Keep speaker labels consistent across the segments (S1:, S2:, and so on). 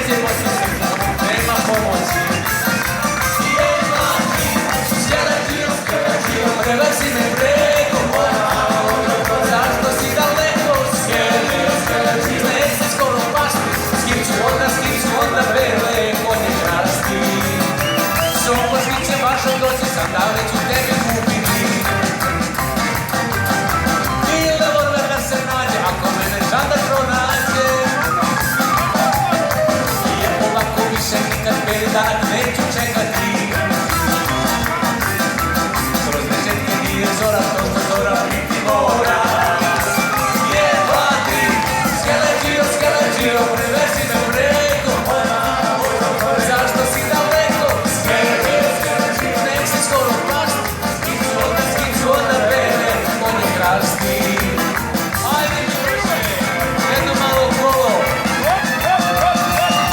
S1: se posusimo, nema pomoći. Skeleđio, prebaci me preko mora. Zašto si daleko? Skeleđio, neće skoro pasti. S kim ću onda bele konje krasti. Sokošniće vašom doći, sam da već u tebi kupiti. Ili revolver da se nađe, ako mene žandar pronađe. Jer ovako više nikad beli dan neću čekati. Kroz dežetke nije zora, to što zora biti mora. Jebati, skeleđio, prevesi me preko mora. Zašto si daleko? Skeleđio, nek si skoro pasti. S kim ću onda bele konje krasti. Ajde mi brže, jedno malo kolo.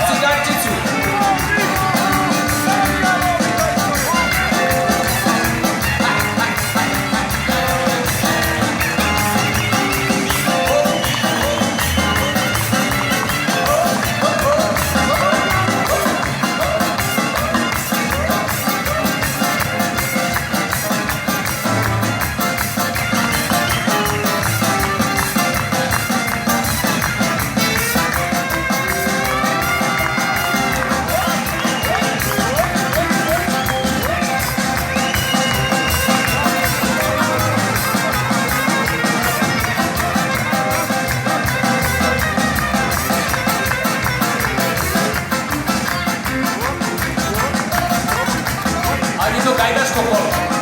S1: Cigarčiću. Ajde do kajdaško kolo.